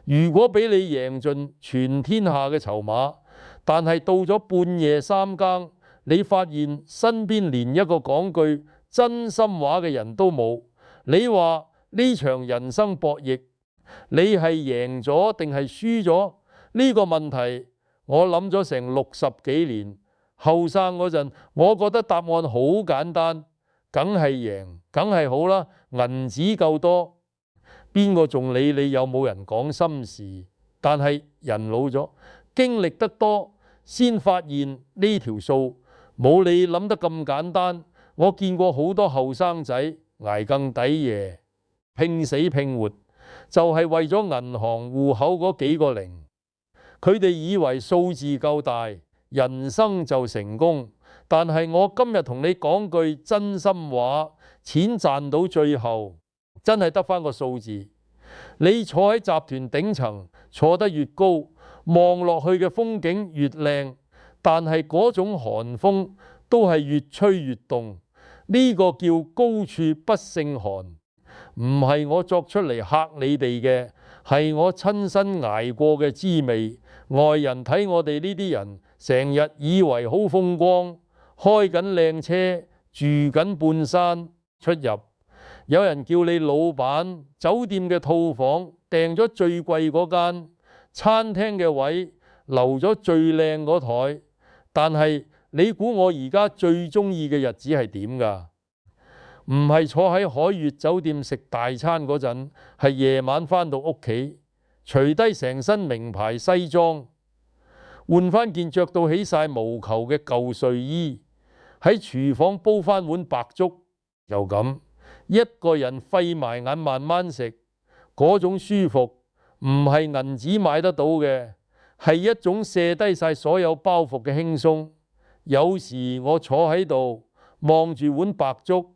如果俾你贏盡全天下嘅籌碼，但係到咗半夜三更，你發現身邊連一個講句真心話嘅人都冇，你話呢場人生博弈，你係贏咗定係輸咗？呢個問題我諗咗成60幾年。後生嗰陣，我覺得答案好簡單，梗係贏，梗係好啦，銀紙夠多，邊個仲理你有冇人講心事？但係人老咗，經歷得多，先發現呢條數冇你諗得咁簡單。我見過好多後生仔捱更抵夜，拼死拼活，就係為咗銀行戶口嗰幾個零。佢哋以為數字夠大，人生就成功。但係我今日同你講句真心話，錢賺到最後真係得返個數字。你坐喺集團頂層，坐得越高，望落去嘅風景越靚，但係嗰種寒風都係越吹越凍。呢個叫高處不勝寒，唔係我作出嚟嚇你哋嘅，係我親身捱過嘅滋味。外人睇我哋呢啲人，成日以為好風光，開緊靚車，住緊半山，出入有人叫你老闆，酒店嘅套房訂咗最貴嗰間，餐廳嘅位留咗最靚嗰台。但係你估我而家最中意嘅日子係點㗎？唔係坐喺海悅酒店食大餐嗰陣，係夜晚返到屋企，除低成身名牌西裝，換返件着到起晒毛球嘅舊睡衣，喺廚房煲返碗白粥，又咁一個人閉埋眼慢慢食，嗰種舒服唔係銀紙買得到嘅，係一種卸低晒所有包袱嘅輕鬆。有時我坐喺度望住碗白粥，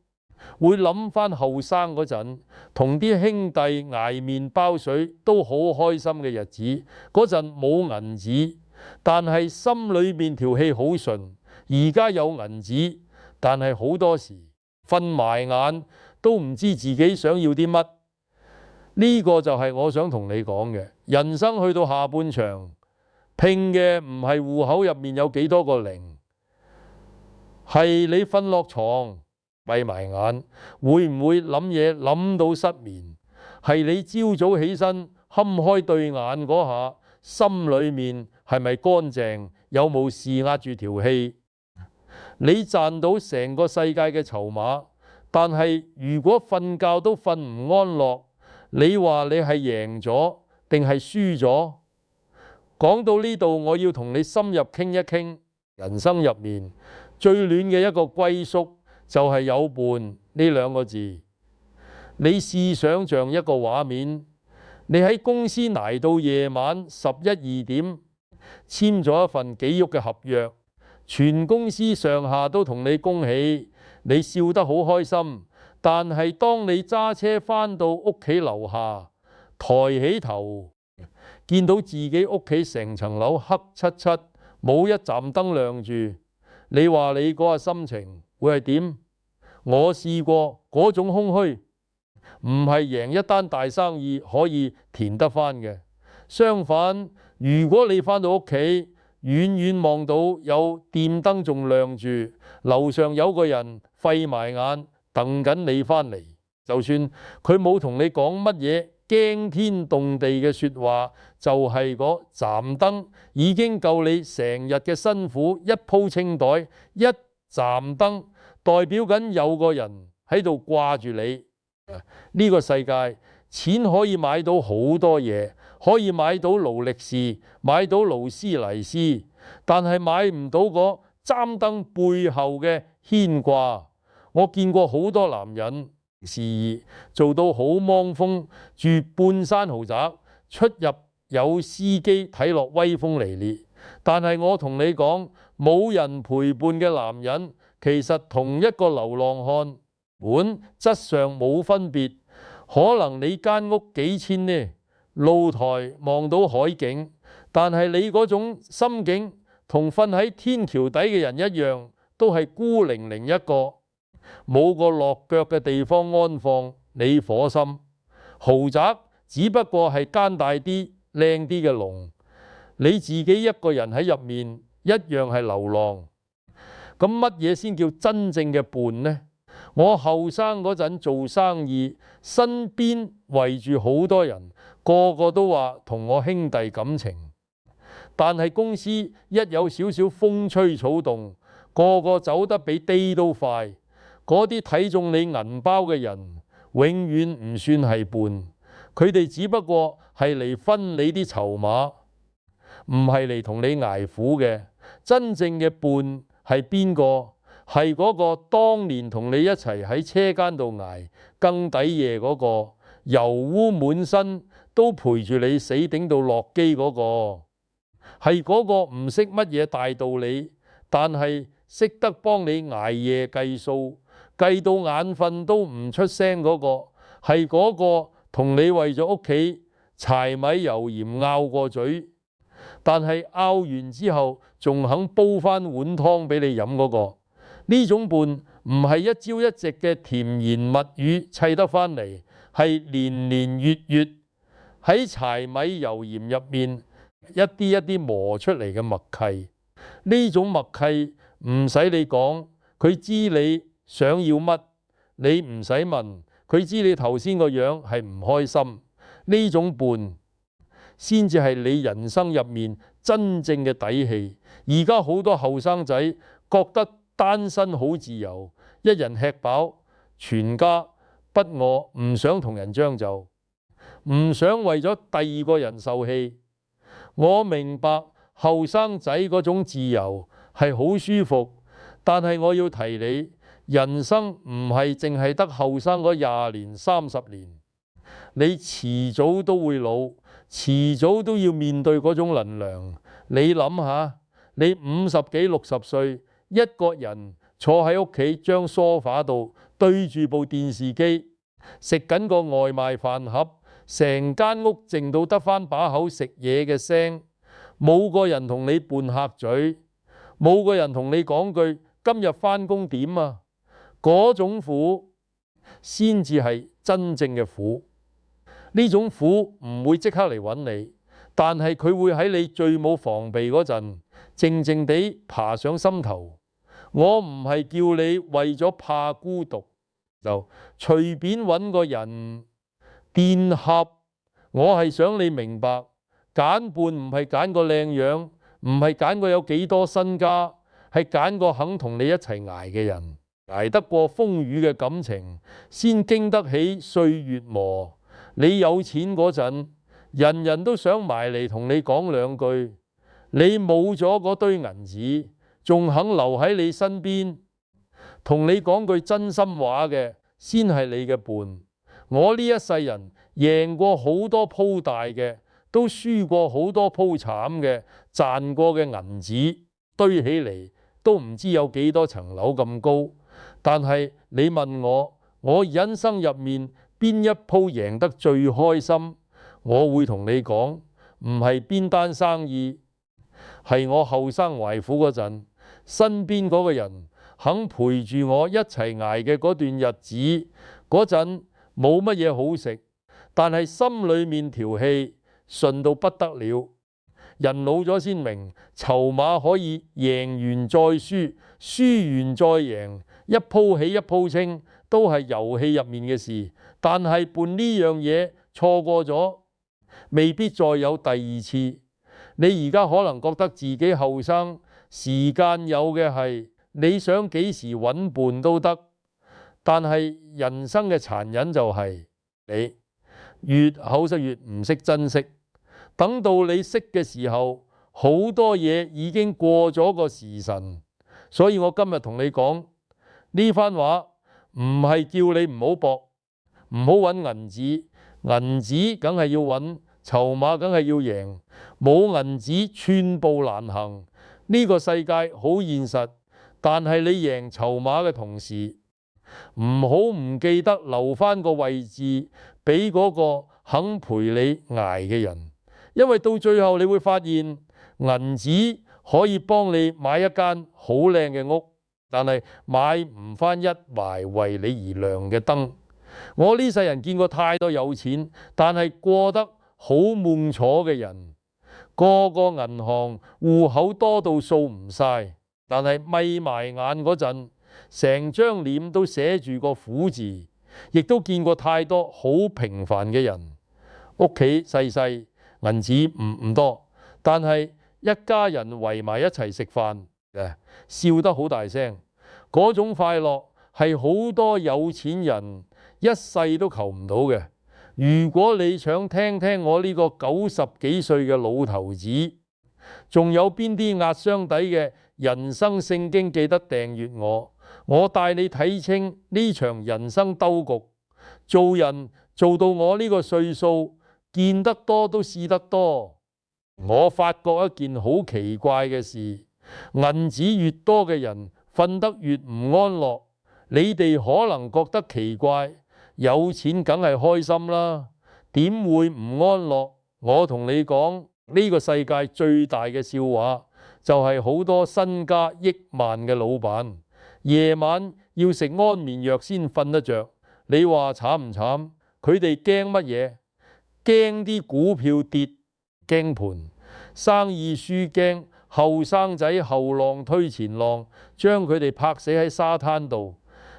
會諗返後生嗰陣，同啲兄弟捱麵包水都好開心嘅日子。嗰陣冇銀紙，但係心裏面條氣好順。而家有銀紙，但係好多時瞓埋眼都唔知自己想要啲乜。呢個就係我想同你講嘅。人生去到下半場，拼嘅唔係戶口入面有幾多個零，係你瞓落床閉埋眼，會唔會諗嘢諗到失眠？係你朝早起身冚開對眼嗰下，心裏面係咪乾淨？有冇事壓住條氣？你賺到成個世界嘅籌碼，但係如果瞓覺都瞓唔安樂，你話你係贏咗定係輸咗？講到呢度，我要同你深入傾一傾。人生入面最暖嘅一個歸宿，就係有伴呢兩個字。你試想像一個畫面，你喺公司捱到夜晚11、2點，簽咗一份幾億嘅合約，全公司上下都同你恭喜，你笑得好開心。但係當你揸車返到屋企樓下，抬起頭見到自己屋企成層樓黑漆漆，冇一盞燈亮住，你話你嗰個心情會係點？我試過嗰種空虛，唔係贏一單大生意可以填得返嘅。相反，如果你返到屋企，遠遠望到有電燈仲亮住，樓上有個人閉埋眼等緊你返嚟，就算佢冇同你講乜嘢驚天動地嘅說話，就係嗰盞燈已經夠你成日嘅辛苦一鋪清袋。一盞燈代表緊有個人喺度掛住你。呢個世界錢可以買到好多嘢，可以買到勞力士，買到勞斯萊斯，但係買唔到嗰盞燈背後嘅牽掛。我見過好多男人事業做到好芒風，住半山豪宅，出入有司機，睇落威風凜冽。但係我同你講，冇人陪伴嘅男人，其實同一個流浪漢本質上冇分別。可能你間屋幾千呢，露台望到海景，但係你嗰種心境同瞓喺天橋底嘅人一樣，都係孤零零一個，冇個落腳嘅地方安放你火心。豪宅只不過係間大啲，靚啲嘅籠，你自己一個人喺入面一樣係流浪。咁乜嘢先叫真正嘅伴呢？我後生嗰陣做生意，身邊圍住好多人，個個都話同我兄弟感情。但係公司一有少少風吹草動，個個走得比啲都快。嗰啲睇中你銀包嘅人，永遠唔算係伴，佢哋只不過係嚟分你啲籌碼，唔係嚟同你捱苦嘅。真正嘅伴係邊個？係嗰個當年同你一齊喺車間度捱更抵夜嗰個，油污滿身都陪住你死頂到落機嗰個，係嗰個唔識乜嘢大道理，但係識得幫你捱夜計數，計到眼瞓都唔出聲嗰個，係嗰個同你為咗屋企柴米油鹽拗過嘴，但係拗完之後仲肯煲翻碗湯俾你飲嗰個。呢種伴唔係一朝一夕嘅甜言蜜語砌得翻嚟，係年年月月喺柴米油鹽入面一啲一啲磨出嚟嘅默契。呢種默契唔使你講，佢知你想要乜，你唔使問，佢知你頭先個樣係唔開心。呢種伴先至係你人生入面真正嘅底氣。而家好多後生仔覺得單身好自由，一人吃飽，全家不餓，唔想同人將就，唔想為咗第二個人受氣。我明白後生仔嗰種自由係好舒服，但係我要提你，人生唔係淨係得後生嗰20年30年，你遲早都會老，遲早都要面對嗰種能量。你諗下，你50幾60歲，一個人坐喺屋企張梳化度，對住部電視機，食緊個外賣飯盒，成間屋靜到得返把口食嘢嘅聲，冇個人同你拌客嘴，冇個人同你講句今日返工點啊？嗰種苦先至係真正嘅苦。呢種苦唔會即刻嚟揾你，但係佢會喺你最冇防備嗰陣，靜靜地爬上心頭。我唔係叫你為咗怕孤獨就隨便揾個人電合，我係想你明白，揀伴唔係揀個靚樣，唔係揀個有幾多身家，係揀個肯同你一齊捱嘅人，捱得過風雨嘅感情，先經得起歲月磨。你有錢嗰陣，人人都想埋嚟同你講兩句，你冇咗嗰堆銀紙，仲肯留喺你身邊，同你講句真心話嘅，先係你嘅伴。我呢一世人贏過好多鋪大嘅，都輸過好多鋪慘嘅，賺過嘅銀紙堆起嚟都唔知有幾多層樓咁高。但係你問我人生入面邊一鋪贏得最開心，我會同你講，唔係邊單生意，係我後生懷苦嗰陣，身邊嗰個人肯陪住我一齊捱嘅嗰段日子。嗰陣冇乜嘢好食，但係心裏面條氣順到不得了。人老咗先明，籌碼可以贏完再輸，輸完再贏，一鋪起一鋪清，都係遊戲入面嘅事。但係伴呢樣嘢錯過咗，未必再有第二次。你而家可能覺得自己後生，時間有嘅係，你想幾時揾伴都得。但係人生嘅殘忍就係，你越口實越唔識珍惜。等到你識嘅時候，好多嘢已經過咗個時辰。所以我今日同你講呢番話，唔係叫你唔好搏，唔好揾銀紙。銀紙梗係要揾，籌碼梗係要贏。冇銀紙寸步難行。呢個世界好現實，但係你贏籌碼嘅同時，唔好唔記得留返個位置俾嗰個肯陪你捱嘅人。因為到最後你會發現，銀紙可以幫你買一間好靚嘅屋，但係買唔返一排為你而亮嘅燈。我呢世人見過太多有錢，但係過得好悶楚嘅人，個個銀行戶口多到數唔晒，但係眯埋眼嗰陣，成張臉都寫住個苦字。亦都見過太多好平凡嘅人，屋企細細，銀紙唔多，但係一家人圍埋一齊食飯，笑得好大聲，嗰種快樂係好多有錢人一世都求唔到嘅。如果你想聽聽我呢個90幾歲嘅老頭子，仲有邊啲壓箱底嘅人生聖經記得訂閱我帶你睇清呢場人生兜局。做人做到我呢個歲數，見得多都試得多。我發覺一件好奇怪嘅事，銀紙越多嘅人瞓得越唔安樂。你哋可能覺得奇怪，有錢梗係開心啦，點會唔安樂？我同你講，呢個世界最大嘅笑話就係好多身家億萬嘅老闆，夜晚要食安眠藥先瞓得着。你話慘唔慘？佢哋驚乜嘢？驚啲股票跌，驚盤生意輸，驚後生仔後浪推前浪，將佢哋拍死喺沙灘度。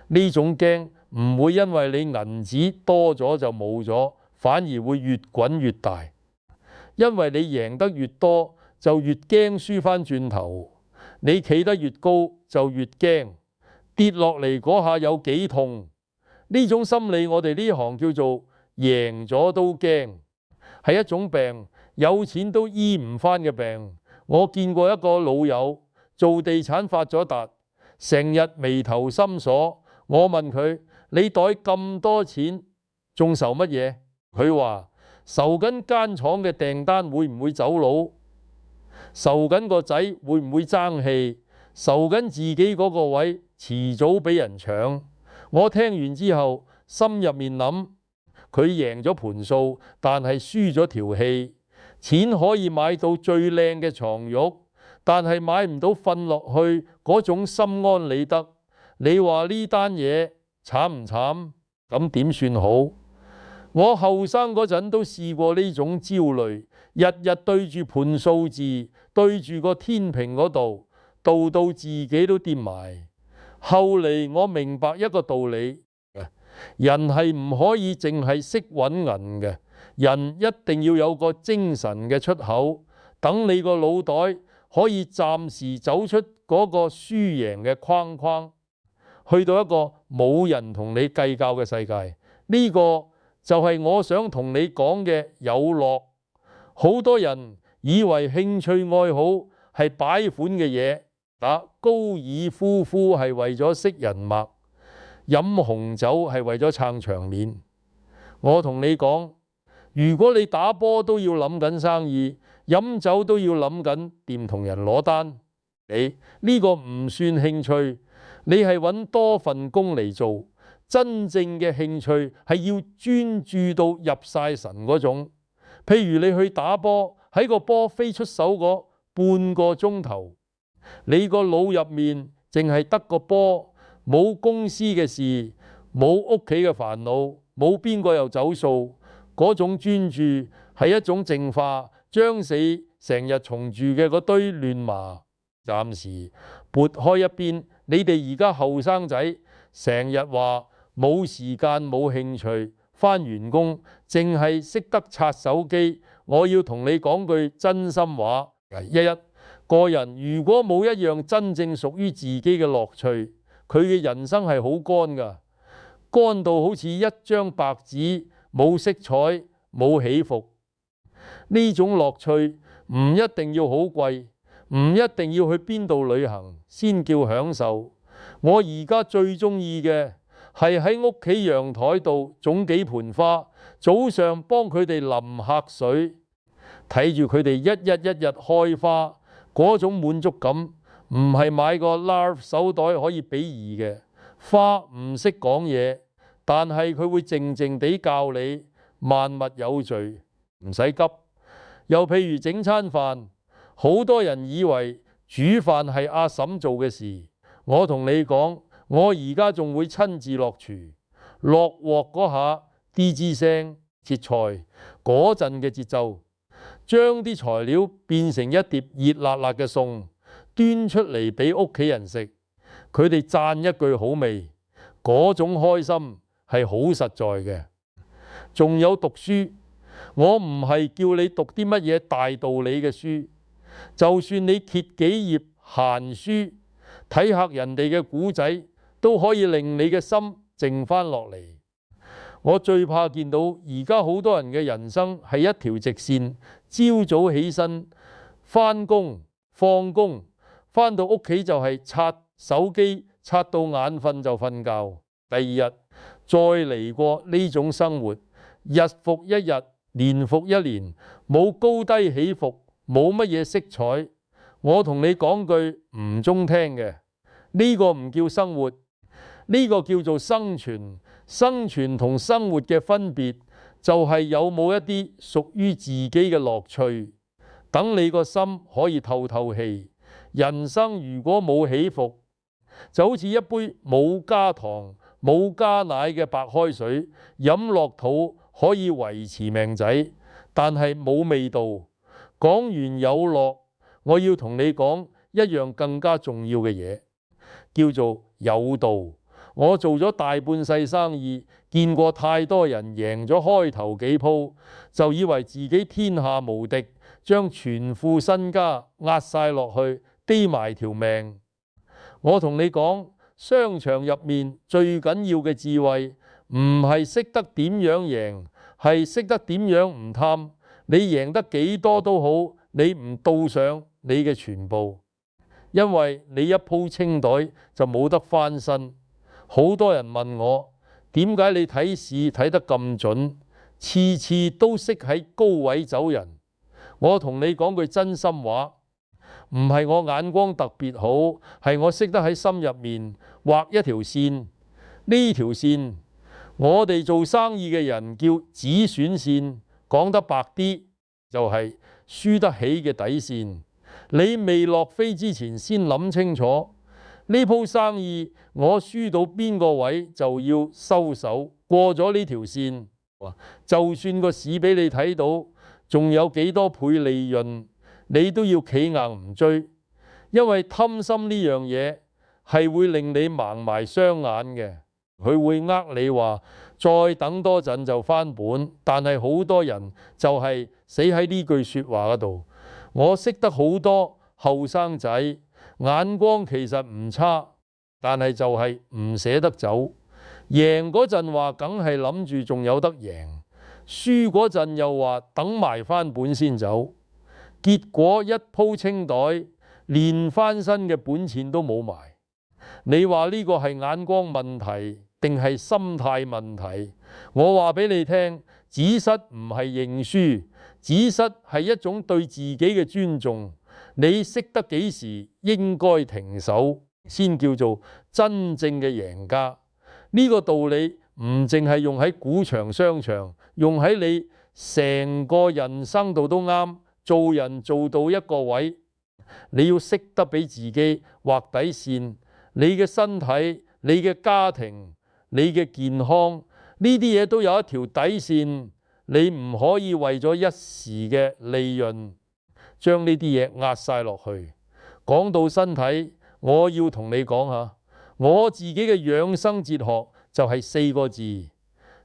呢種驚唔會因為你銀紙多咗就冇咗，反而會越滾越大。因為你贏得越多，就越驚輸返轉頭。你企得越高，就越驚跌落嚟嗰下有幾痛。呢種心理我哋呢行叫做贏咗都驚，係一種病，有錢都醫唔返嘅病。我見過一個老友做地產發咗達，成日眉頭深鎖。我問佢：你袋咁多錢，仲愁乜嘢？佢話：愁緊間廠嘅訂單會唔會走佬，愁緊個仔會唔會爭氣，愁緊自己嗰個位遲早俾人搶。我聽完之後，心入面諗，佢贏咗盤數，但係輸咗條氣。錢可以買到最靚嘅床褥，但係買唔到瞓落去嗰種心安理得。你話呢單嘢慘唔慘？咁點算好？我後生嗰陣都試過呢種焦慮，日日對住盤數字，對住個天平嗰度，到自己都掂埋。後嚟我明白一個道理，人係唔可以淨係識揾銀嘅，人一定要有個精神嘅出口，等你個腦袋可以暫時走出嗰個輸贏嘅框框，去到一個冇人同你計較嘅世界。呢個就係我想同你講嘅有樂。好多人以為興趣愛好係擺款嘅嘢。打高爾夫夫係為咗識人脈，飲紅酒係為咗撐場面。我同你講，如果你打波都要諗緊生意，飲酒都要諗緊掂同人攞單，你呢個唔算興趣，你係揾多份工嚟做。真正嘅興趣係要專注到入晒神嗰種。譬如你去打波，喺個波飛出手嗰半個鐘頭，你個腦入面淨係得個波，冇公司嘅事，冇屋企嘅煩惱，冇邊個又走數。嗰種專注係一種淨化，將死成日重住嘅嗰堆亂麻暫時撥開一邊。你哋而家後生仔成日話冇時間冇興趣，返完工淨係識得刷手機。我要同你講句真心話，個人如果冇一樣真正屬於自己嘅樂趣，佢嘅人生係好乾㗎，乾到好似一張白紙，冇色彩冇起伏。呢種樂趣唔一定要好貴，唔一定要去邊度旅行先叫享受。我而家最中意嘅係喺屋企陽台度種幾盆花，早上幫佢哋淋下水，睇住佢哋一日開花。嗰種滿足感唔係買個 LARV 手袋可以比擬嘅。花唔識講嘢，但係佢會靜靜地教你萬物有序，唔使急。又譬如整餐飯，好多人以為煮飯係阿嬸做嘅事。我同你講，我而家仲會親自落廚，落鑊嗰下啲聲切菜，嗰陣嘅節奏，將啲材料變成一碟熱辣辣嘅餸，端出嚟俾屋企人食，佢哋讚一句好味，嗰種開心係好實在嘅。仲有讀書，我唔係叫你讀啲乜嘢大道理嘅書，就算你揭幾頁閒書，睇下人哋嘅古仔，都可以令你嘅心靜返落嚟。我最怕見到而家好多人嘅人生係一條直線，朝早起身返工放工，返到屋企就係刷手機，刷到眼瞓就瞓覺，第二日再嚟過呢種生活，日復一日，年復一年，冇高低起伏，冇乜嘢色彩。我同你講句唔中聽嘅，呢個唔叫生活，呢個叫做生存。生存同生活嘅分別就係有冇一啲屬於自己嘅樂趣，等你個心可以透透氣。人生如果冇起伏，就好似一杯冇加糖冇加奶嘅白開水，飲落肚可以維持命仔，但係冇味道。講完有樂，我要同你講一樣更加重要嘅嘢，叫做有道。我做咗大半世生意，見過太多人贏咗開頭幾鋪，就以為自己天下無敵，將全副身家壓晒落去，低埋條命。我同你講，商場入面最緊要嘅智慧，唔係識得點樣贏，係識得點樣唔貪。你贏得幾多都好，你唔倒上你嘅全部，因為你一鋪清袋就冇得翻身。好多人問我，點解你睇市睇得咁準，次次都識喺高位走人？我同你講句真心話，唔係我眼光特別好，係我識得喺心入面畫一條線。呢條線，我哋做生意嘅人叫止損線，講得白啲就係輸得起嘅底線。你未落飛之前先諗清楚，呢鋪生意我輸到邊個位就要收手，過咗呢條線，就算個市俾你睇到仲有幾多倍利潤，你都要企硬唔追，因為貪心呢樣嘢係會令你盲埋雙眼嘅。佢會呃你話再等多陣就翻本，但係好多人就係死喺呢句說話嗰度。我識得好多後生仔，眼光其實唔差，但係就係唔捨得走。贏嗰陣話梗係諗住仲有得贏，輸嗰陣又話等埋翻本先走，結果一鋪清袋，連翻身嘅本錢都冇埋。你話呢個係眼光問題定係心態問題？我話俾你聽，止失唔係認輸，止失係一種對自己嘅尊重。你識得幾時應該停手，先叫做真正嘅贏家。呢個道理唔淨係用喺股場商場，用喺你成個人生度都啱。做人做到一個位，你要識得俾自己劃底線。你嘅身體、你嘅家庭、你嘅健康，呢啲嘢都有一條底線。你唔可以為咗一時嘅利潤將呢啲嘢壓晒落去。講到身體，我要同你講下，我自己嘅養生哲學就係4個字：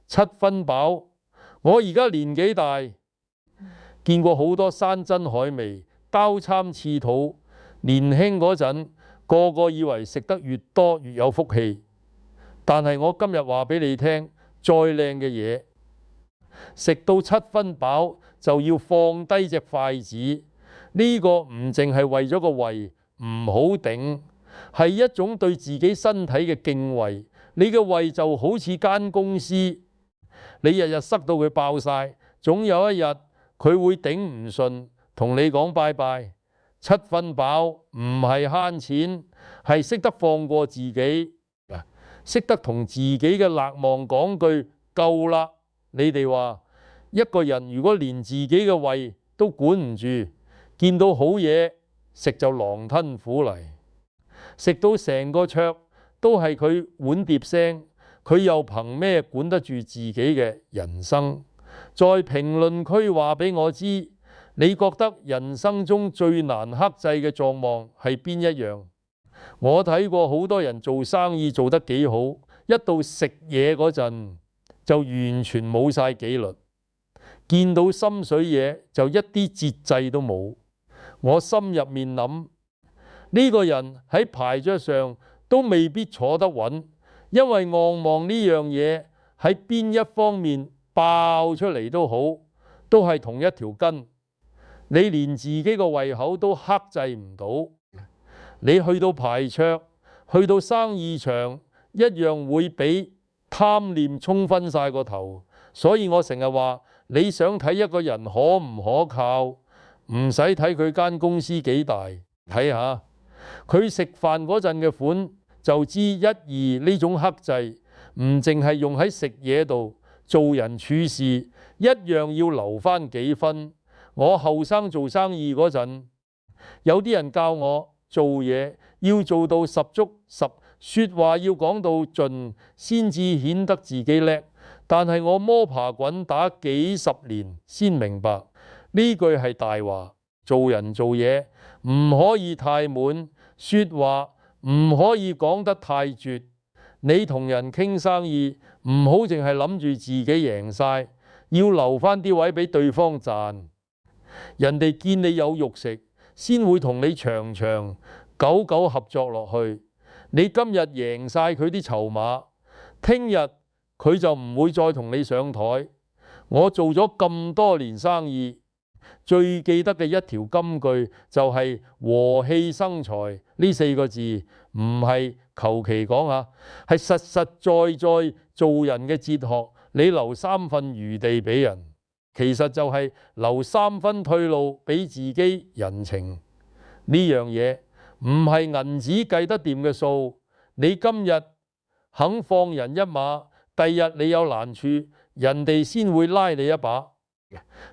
七分飽。我而家年紀大，見過好多山珍海味、刀參翅肚。年輕嗰陣，個個以為食得越多越有福氣，但係我今日話俾你聽，再靚嘅嘢，食到七分飽就要放低隻筷子。呢個唔淨係為咗個胃唔好頂，係一種對自己身體嘅敬畏。你嘅胃就好似間公司，你日日塞到佢爆晒，總有一日佢會頂唔順，同你講拜拜。七分飽唔係慳錢，係識得放過自己，識得同自己嘅勒望講句夠啦。你哋話一個人如果連自己嘅胃都管唔住，見到好嘢食就狼吞虎嚟，食到成個桌都係佢碗碟聲，佢又憑咩管得住自己嘅人生？在評論區話俾我知，你覺得人生中最難克制嘅狀況係邊一樣？我睇過好多人做生意做得幾好，一到食嘢嗰陣就完全冇晒紀律，見到心水嘢就一啲節制都冇。我心入面諗，呢個人喺牌桌上都未必坐得穩，因為望望呢樣嘢喺邊一方面爆出嚟都好，都係同一條筋。你連自己個胃口都克制唔到，你去到牌桌，去到生意場，一樣會俾貪念沖昏晒個頭。所以我成日話，你想睇一個人可唔可靠，唔使睇佢間公司幾大，睇下佢食飯嗰陣嘅款，就知一二呢種克制唔淨係用喺食嘢度，做人處事一樣要留返幾分。我後生做生意嗰陣，有啲人教我做嘢要做到十足十，說話要講到盡，先至顯得自己叻。但係我摸爬滾打幾十年先明白，呢句係大話。做人做嘢唔可以太滿，說話唔可以講得太絕。你同人傾生意唔好淨係諗住自己贏晒，要留返啲位俾對方賺。人哋見你有肉食，先會同你長長久久合作落去。你今日贏晒佢啲籌碼，聽日佢就唔會再同你上台。我做咗咁多年生意，最記得嘅一條金句就係和氣生財呢4個字，唔係求其講下，係實實在在做人嘅哲學。你留3分餘地俾人，其實就係留3分退路俾自己人情。呢樣嘢唔係銀紙計得掂嘅數。你今日肯放人一馬，第日你有難處，人哋先會拉你一把。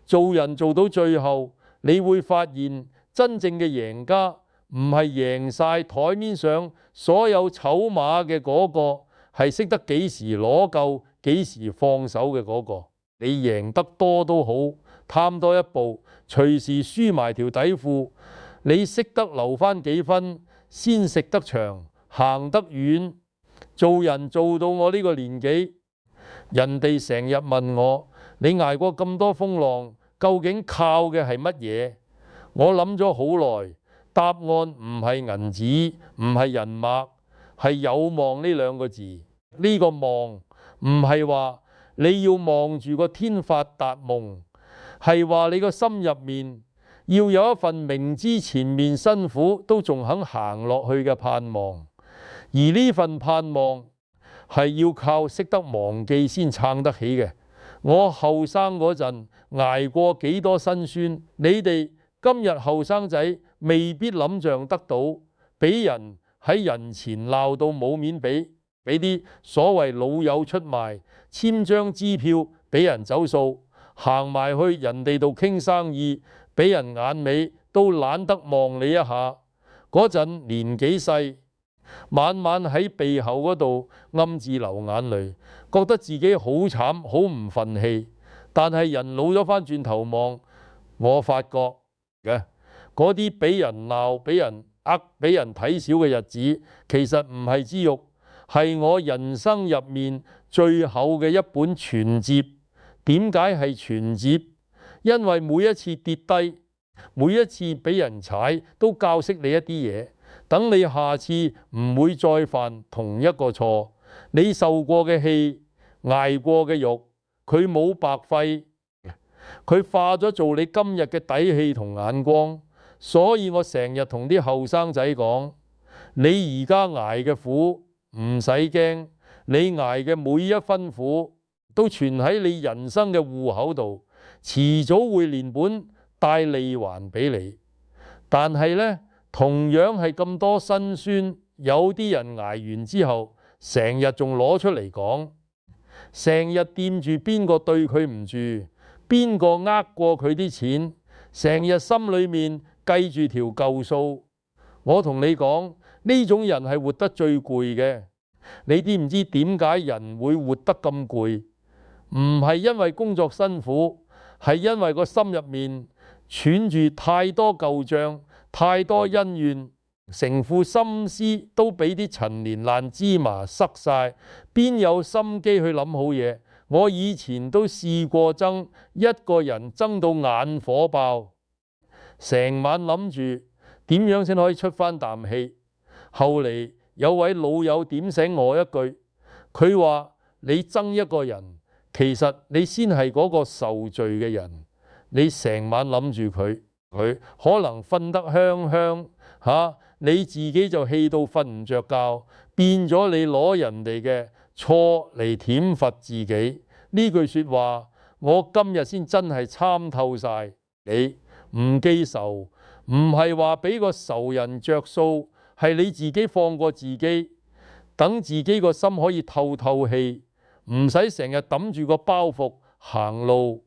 做人做到最後，你會發現真正嘅贏家唔係贏晒台面上所有籌碼嘅嗰個，係識得幾時攞夠幾時放手嘅嗰個。你贏得多都好，貪多一步，隨時輸埋條底褲。你識得留返幾分，先食得長，行得遠。做人做到我呢個年紀，人哋成日問我，你捱過咁多風浪，究竟靠嘅係乜嘢？我諗咗好耐，答案唔係銀紙，唔係人脈，係有望呢2個字。呢個望唔係話你要望住個天發達夢，係話你個心入面要有一份明知前面辛苦都仲肯行落去嘅盼望。而呢份盼望係要靠識得忘記先撐得起嘅。我後生嗰陣捱過幾多辛酸，你哋今日後生仔未必諗像得到，俾人喺人前鬧到冇面俾啲所謂老友出賣，簽張支票俾人走數，行埋去人哋度傾生意，俾人眼尾都懶得望你一下。嗰陣年紀細，晚晚喺鼻後嗰度暗自流眼淚，覺得自己好慘好唔憤氣。但係人老咗返轉頭望，我發覺嘅嗰啲俾人鬧、俾人呃、俾人睇小嘅日子，其實唔係之辱，係我人生入面最厚嘅一本存摺。點解係存摺？因為每一次跌低，每一次俾人踩，都教識你一啲嘢，等你下次唔會再犯同一個錯。你受過嘅氣，捱過嘅肉，佢冇白費，佢化咗做你今日嘅底氣同眼光。所以我成日同啲後生仔講，你而家捱嘅苦唔使驚，你捱嘅每一分苦都存喺你人生嘅戶口度，遲早會連本帶利還俾你。但係呢，同樣係咁多辛酸，有啲人捱完之後，成日仲攞出嚟講，成日掂住邊個對佢唔住，邊個呃過佢啲錢，成日心裏面計住條舊數。我同你講，呢種人係活得最攰嘅。你知唔知點解人會活得咁攰？唔係因為工作辛苦，係因為個心入面揣住太多舊帳、太多恩怨，成副心思都俾啲陳年爛芝麻塞晒，邊有心機去諗好嘢？我以前都試過爭，一個人爭到眼火爆，成晚諗住點樣先可以出翻啖氣。後嚟有位老友點醒我一句，佢話：你憎一個人，其實你先係嗰個受罪嘅人。你成晚諗住佢可能瞓得香香嚇，你自己就氣到瞓唔着覺，變咗你攞人哋嘅錯嚟舔罰自己。呢句説話，我今日先真係參透晒。你唔記仇，唔係話俾個仇人着數，係你自己放過自己，等自己個心可以透透氣，唔使成日揼住個包袱行路。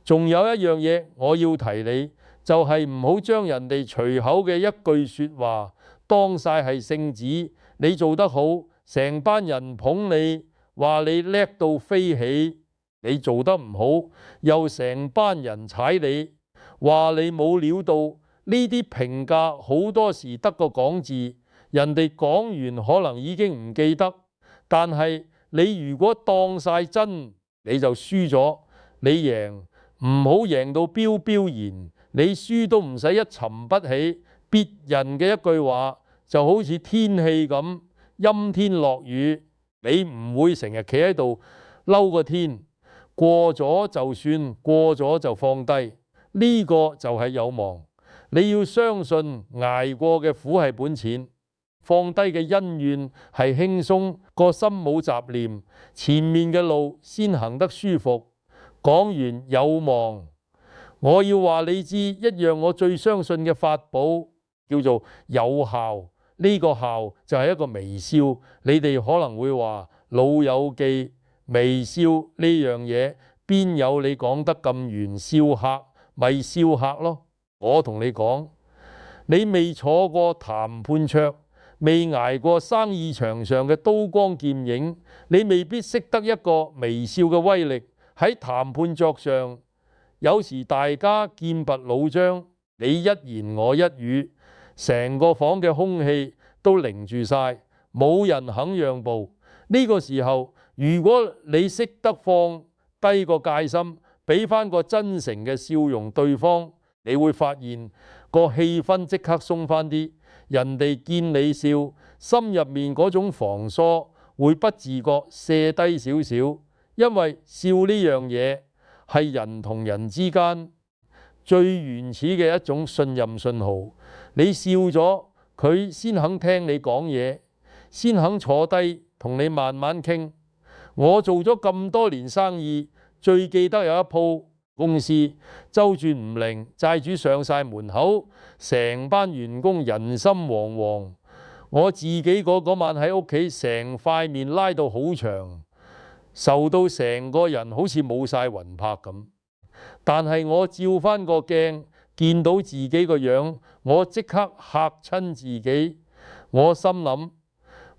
仲有一樣嘢我要提你，就係唔好將人哋隨口嘅一句説話當晒係聖旨。你做得好，成班人捧你，話你叻到飛起；你做得唔好，又成班人踩你，話你冇料到。呢啲評價好多時得個講字，人哋講完可能已經唔記得。但係你如果當晒真，你就輸咗。你贏唔好贏到飆飆然，你輸都唔使一沉不起。別人嘅一句話就好似天氣咁，陰天落雨，你唔會成日企喺度嬲個天，過咗就算，過咗就放低。呢個就係有望。你要相信捱過嘅苦係本錢，放低嘅恩怨係輕鬆，個心冇雜念，前面嘅路先行得舒服。講完有望，我要話你知一樣我最相信嘅法寶，叫做有效。呢個效就係一個微笑。你哋可能會話老友記，微笑呢樣嘢邊有你講得咁圓？笑客咪笑客咯。我同你講，你未坐過談判桌，未捱過生意場上嘅刀光劍影，你未必識得一個微笑嘅威力。喺談判桌上，有時大家劍拔弩張，你一言我一語，成個房嘅空氣都凝住晒，冇人肯讓步。呢個時候，如果你識得放低個戒心，俾翻個真誠嘅笑容對方，你會發現個氣氛即刻鬆翻啲，人哋見你笑，心入面嗰種防疏會不自覺卸低少少，因為笑呢樣嘢係人同人之間最原始嘅一種信任信號。你笑咗，佢先肯聽你講嘢，先肯坐低同你慢慢傾。我做咗咁多年生意，最記得有一鋪公司周轉唔靈，債主上晒門口，成班員工人心惶惶。我自己嗰晚喺屋企，成塊面拉到好長，愁到成個人好似冇晒魂魄咁。但係我照翻個鏡，見到自己個樣，我即刻嚇親自己。我心諗，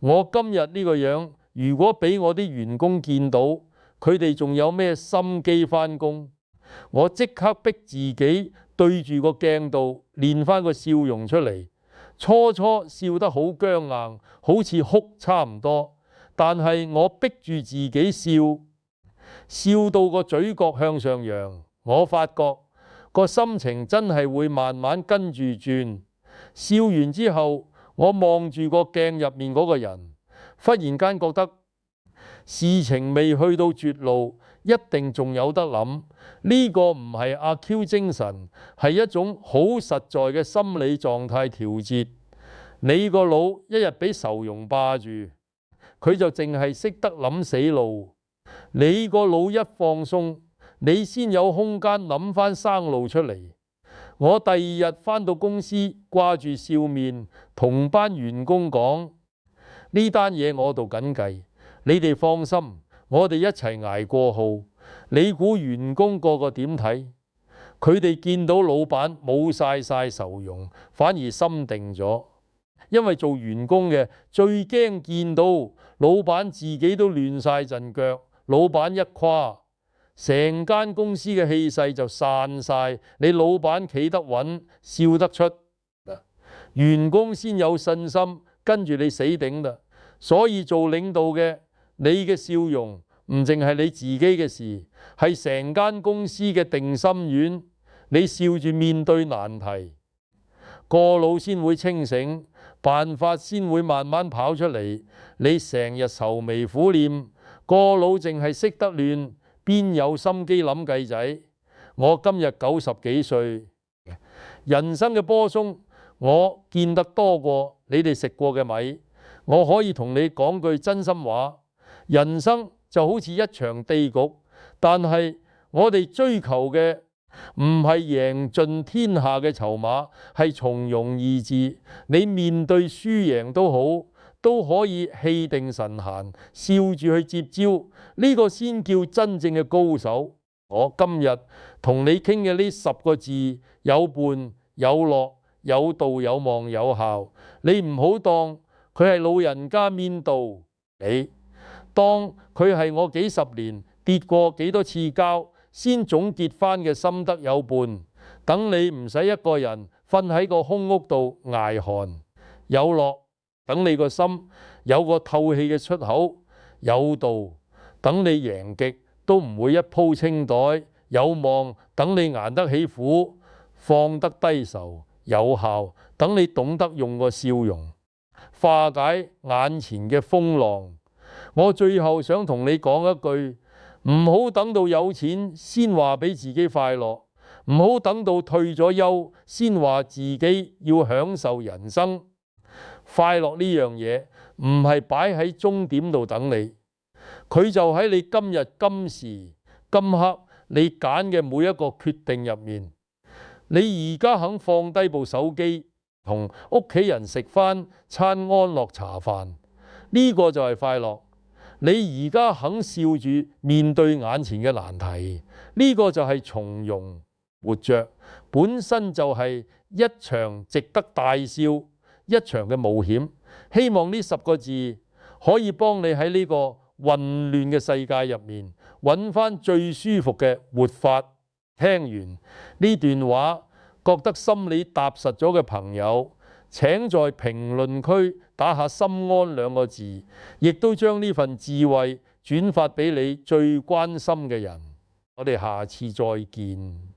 我今日呢個樣，如果俾我啲員工見到，佢哋仲有咩心機翻工？我即刻逼自己對住個鏡度練翻個笑容出嚟。初初笑得好僵硬，好似哭差唔多，但係我逼住自己笑，笑到個嘴角向上揚，我發覺個心情真係會慢慢跟住轉。笑完之後，我望住個鏡入面嗰個人，忽然間覺得事情未去到絕路，一定仲有得諗。呢個唔係阿 Q 精神，係一種好實在嘅心理狀態調節。你個腦一日俾愁容霸住，佢就淨係識得諗死路。你個腦一放鬆，你先有空間諗翻生路出嚟。我第二日返到公司，掛住笑面，同班員工講：呢單嘢我度緊計，你哋放心，我哋一齊捱過號。你估員工個個點睇？佢哋見到老闆冇晒愁容，反而心定咗。因為做員工嘅最驚見到老闆自己都亂晒陣腳，老闆一誇，成間公司嘅氣勢就散晒。你老闆企得穩，笑得出，員工先有信心跟住你死頂啦。所以做領導嘅，你嘅笑容唔淨係你自己嘅事，係成間公司嘅定心丸。你笑住面對難題，個腦先會清醒，辦法先會慢慢跑出嚟。你成日愁眉苦臉，個腦淨係識得亂，邊有心機諗計仔？我今日90幾歲，人生嘅波鬆我見得多過你哋食過嘅米。我可以同你講句真心話，人生就好似一場地局，但係我哋追求嘅唔係贏盡天下嘅籌碼，係從容意志。你面對輸贏都好，都可以氣定神閒，笑住去接招，呢個先叫真正嘅高手。我今日同你傾嘅呢10個字，有伴有樂有道有望有效，你唔好當佢係老人家面道，你當佢係我幾十年跌過幾多次跤先總結翻嘅心得有伴。等你唔使一個人瞓喺個空屋度捱寒，有樂等你個心有個透氣嘅出口，有道等你贏極都唔會一鋪清袋，有望等你捱得起苦，放得低愁，有效等你懂得用個笑容化解眼前嘅風浪。我最後想同你講一句，唔好等到有錢先話俾自己快樂，唔好等到退咗休先話自己要享受人生。快樂呢樣嘢唔係擺喺終點度等你，佢就喺你今日今時今刻你揀嘅每一個決定入面。你而家肯放低部手機，同屋企人食翻餐安樂茶飯，呢個就係快樂。你而家肯笑住面對眼前嘅難題，呢個就係從容活着，本身就係一場值得大笑一場嘅冒險。希望呢10個字可以幫你喺呢個混亂嘅世界入面揾翻最舒服嘅活法。聽完呢段話覺得心裏踏實咗嘅朋友，請在評論區打下心安2個字，亦都將呢份智慧轉發俾你最關心嘅人。我哋下次再見。